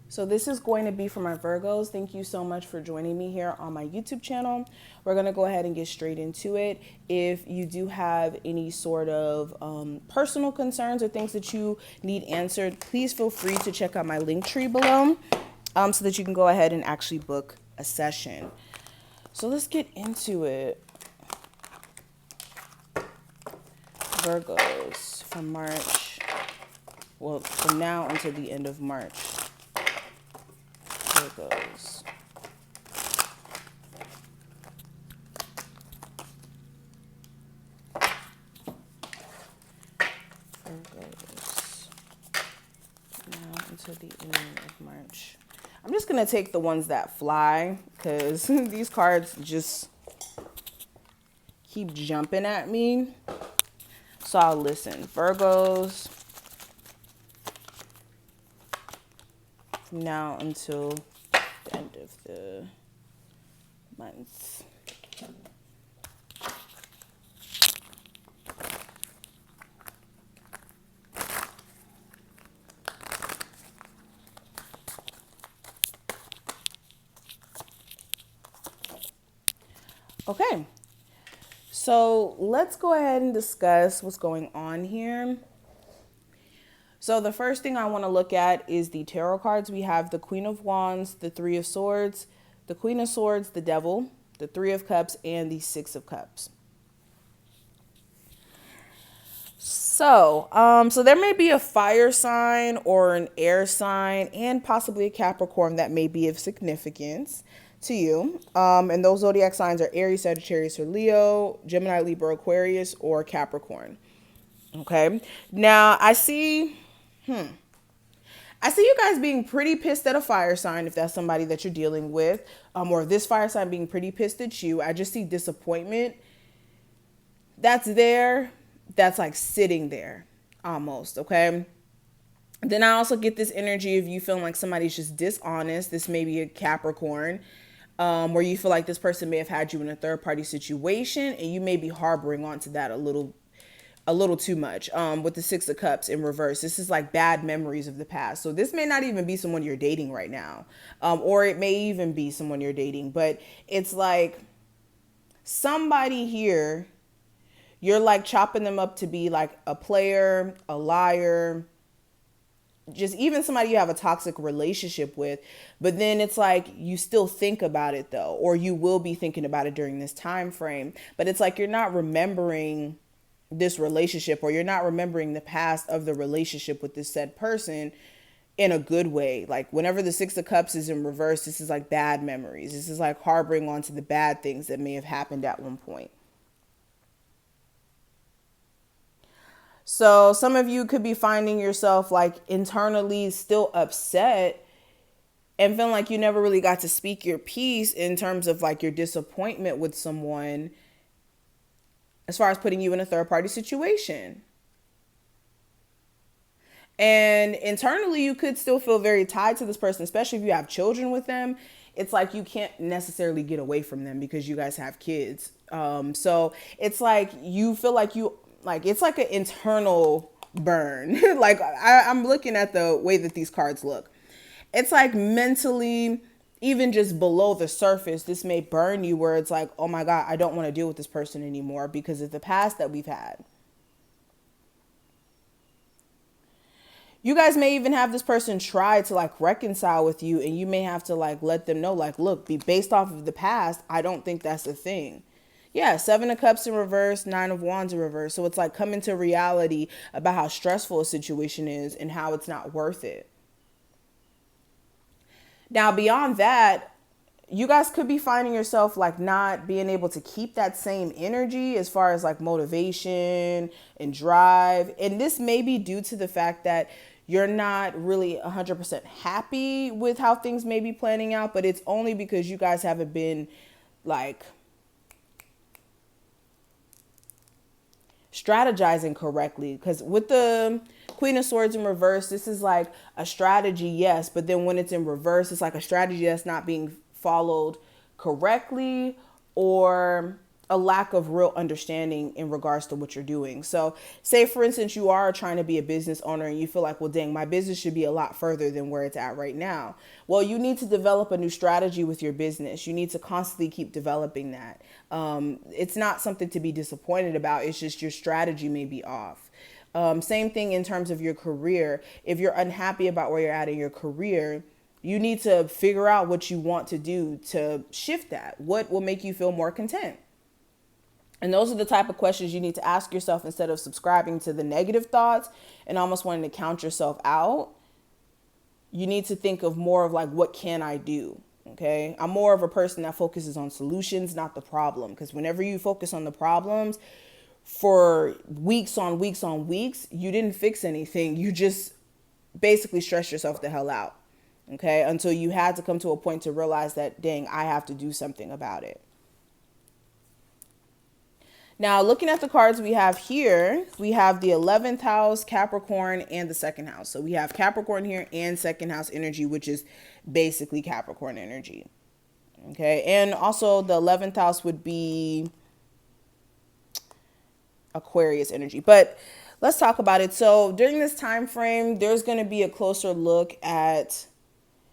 So this is going to be for my Virgos. Thank you so much for joining me here on my YouTube channel. We're going to go ahead and get straight into it. If you do have any sort of personal concerns or things that you need answered, please feel free to check out my link tree below so that you can go ahead and actually book a session. So let's get into it. Virgos from March, well, from now until the end of March. Virgos. Virgos. Now until the end of March. I'm just going to take the ones that fly because these cards just keep jumping at me. So I'll listen. Virgos. From now until the end of the month. Okay, so let's go ahead and discuss what's going on here. So the first thing I want to look at is the tarot cards. We have the Queen of Wands, the Three of Swords, the Queen of Swords, the Devil, the Three of Cups, and the Six of Cups. So there may be a fire sign or an air sign and possibly a Capricorn that may be of significance to you. And those zodiac signs are Aries, Sagittarius, or Leo, Gemini, Libra, Aquarius, or Capricorn. Okay. Now I see you guys being pretty pissed at a fire sign if that's somebody that you're dealing with, or this fire sign being pretty pissed at you. I just see disappointment that's there, that's like sitting there almost, okay? Then I also get this energy of you feeling like somebody's just dishonest. This may be a Capricorn, where you feel like this person may have had you in a third party situation and you may be harboring onto that a little too much. With the Six of Cups in reverse, this is like bad memories of the past. So this may not even be someone you're dating right now, or it may even be someone you're dating, but it's like somebody here, you're like chopping them up to be like a player, a liar, just even somebody you have a toxic relationship with. But then it's like you still think about it though, or you will be thinking about it during this time frame. But it's like you're not remembering this relationship, or you're not remembering the past of the relationship with this said person in a good way. Like whenever the Six of Cups is in reverse, this is like bad memories. This is like harboring onto the bad things that may have happened at one point. So some of you could be finding yourself like internally still upset and feeling like you never really got to speak your piece in terms of like your disappointment with someone as far as putting you in a third party situation. And internally, you could still feel very tied to this person, especially if you have children with them. It's like you can't necessarily get away from them because you guys have kids. So it's like you feel like it's like an internal burn. Like I'm looking at the way that these cards look. It's like mentally, even just below the surface, this may burn you where it's like, oh my God, I don't want to deal with this person anymore because of the past that we've had. You guys may even have this person try to like reconcile with you, and you may have to like let them know, like, look, based off of the past, I don't think that's a thing. Yeah, Seven of Cups in reverse, Nine of Wands in reverse. So it's like coming to reality about how stressful a situation is and how it's not worth it. Now, beyond that, you guys could be finding yourself like not being able to keep that same energy as far as like motivation and drive. And this may be due to the fact that you're not really 100% happy with how things may be planning out, but it's only because you guys haven't been like strategizing correctly. Because with the Queen of Swords in reverse, this is like a strategy, yes, but then when it's in reverse, it's like a strategy that's not being followed correctly, or a lack of real understanding in regards to what you're doing. So say for instance, you are trying to be a business owner and you feel like, well, dang, my business should be a lot further than where it's at right now. Well, you need to develop a new strategy with your business. You need to constantly keep developing that. It's not something to be disappointed about. It's just your strategy may be off. Same thing in terms of your career. If you're unhappy about where you're at in your career, you need to figure out what you want to do to shift that. What will make you feel more content? And those are the type of questions you need to ask yourself instead of subscribing to the negative thoughts and almost wanting to count yourself out. You need to think of more of like, what can I do? Okay. I'm more of a person that focuses on solutions, not the problem. Because whenever you focus on the problems for weeks on weeks on weeks, you didn't fix anything. You just basically stress yourself the hell out. Okay. Until you had to come to a point to realize that, dang, I have to do something about it. Now, looking at the cards we have here, we have the 11th house, Capricorn, and the second house. So we have Capricorn here and second house energy, which is basically Capricorn energy. Okay. And also the 11th house would be Aquarius energy. But let's talk about it. So during this time frame, there's going to be a closer look at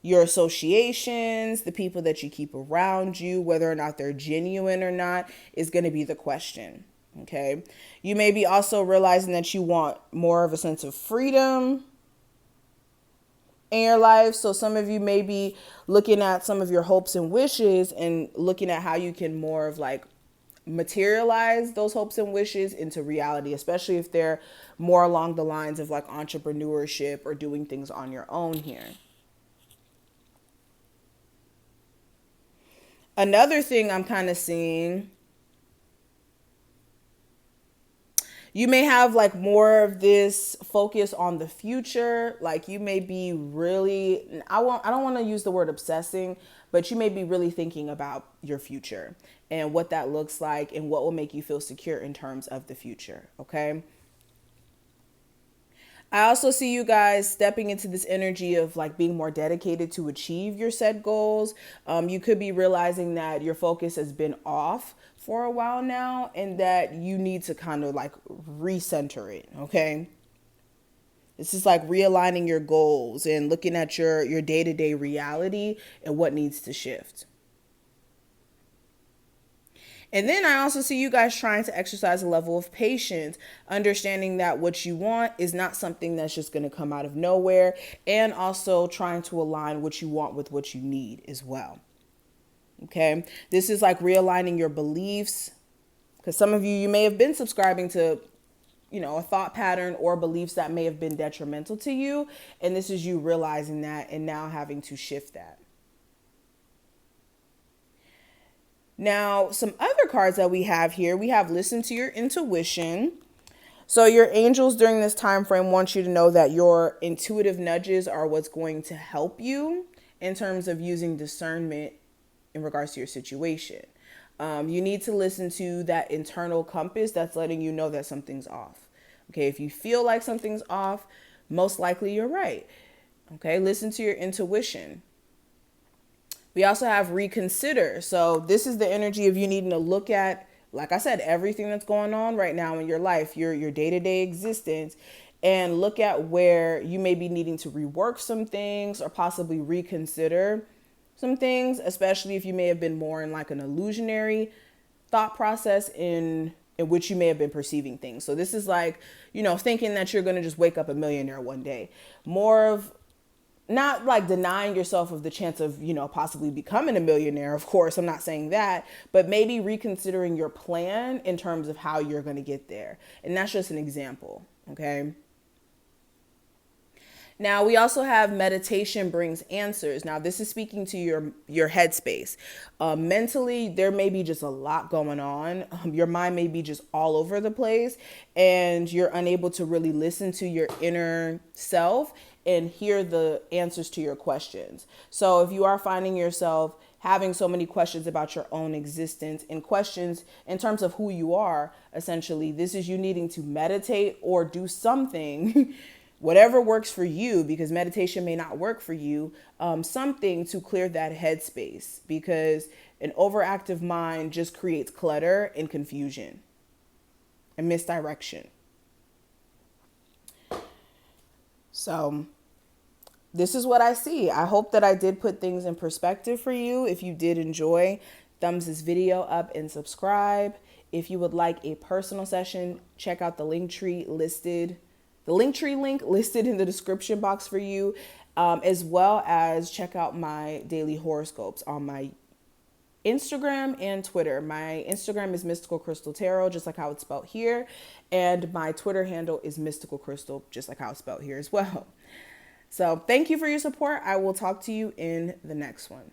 your associations, the people that you keep around you, whether or not they're genuine or not, is going to be the question. Okay. You may be also realizing that you want more of a sense of freedom in your life. So some of you may be looking at some of your hopes and wishes and looking at how you can more of like materialize those hopes and wishes into reality, especially if they're more along the lines of like entrepreneurship or doing things on your own here. Another thing I'm kind of seeing, you may have like more of this focus on the future. Like you may be really, I don't want to use the word obsessing, but you may be really thinking about your future and what that looks like and what will make you feel secure in terms of the future. Okay. I also see you guys stepping into this energy of like being more dedicated to achieve your set goals. You could be realizing that your focus has been off for a while now and that you need to kind of like recenter it. Okay. This is like realigning your goals and looking at your day-to-day reality and what needs to shift. And then I also see you guys trying to exercise a level of patience, understanding that what you want is not something that's just going to come out of nowhere, and also trying to align what you want with what you need as well. Okay. This is like realigning your beliefs, because some of you may have been subscribing to, a thought pattern or beliefs that may have been detrimental to you. And this is you realizing that and now having to shift that. Now, some other cards that we have here, we have listen to your intuition. So your angels during this time frame want you to know that your intuitive nudges are what's going to help you in terms of using discernment in regards to your situation. You need to listen to that internal compass that's letting you know that something's off. Okay, if you feel like something's off, most likely you're right. Okay, listen to your intuition. We also have reconsider. So this is the energy of you needing to look at, like I said, everything that's going on right now in your life, your day-to-day existence, and look at where you may be needing to rework some things or possibly reconsider some things, especially if you may have been more in like an illusionary thought process in which you may have been perceiving things. So this is like, thinking that you're going to just wake up a millionaire one day. More of not like denying yourself of the chance of, possibly becoming a millionaire. Of course, I'm not saying that, but maybe reconsidering your plan in terms of how you're going to get there. And that's just an example. Okay. Now, we also have meditation brings answers. Now, this is speaking to your headspace. Mentally, there may be just a lot going on. Your mind may be just all over the place and you're unable to really listen to your inner self and hear the answers to your questions. So if you are finding yourself having so many questions about your own existence and questions in terms of who you are, essentially, this is you needing to meditate or do something whatever works for you, because meditation may not work for you, something to clear that headspace, because an overactive mind just creates clutter and confusion and misdirection. So this is what I see. I hope that I did put things in perspective for you. If you did enjoy, thumbs this video up and subscribe. If you would like a personal session, check out the Linktree link listed in the description box for you, as well as check out my daily horoscopes on my Instagram and Twitter. My Instagram is Mystical Crystal Tarot, just like how it's spelled here. And my Twitter handle is Mystical Crystal, just like how it's spelled here as well. So thank you for your support. I will talk to you in the next one.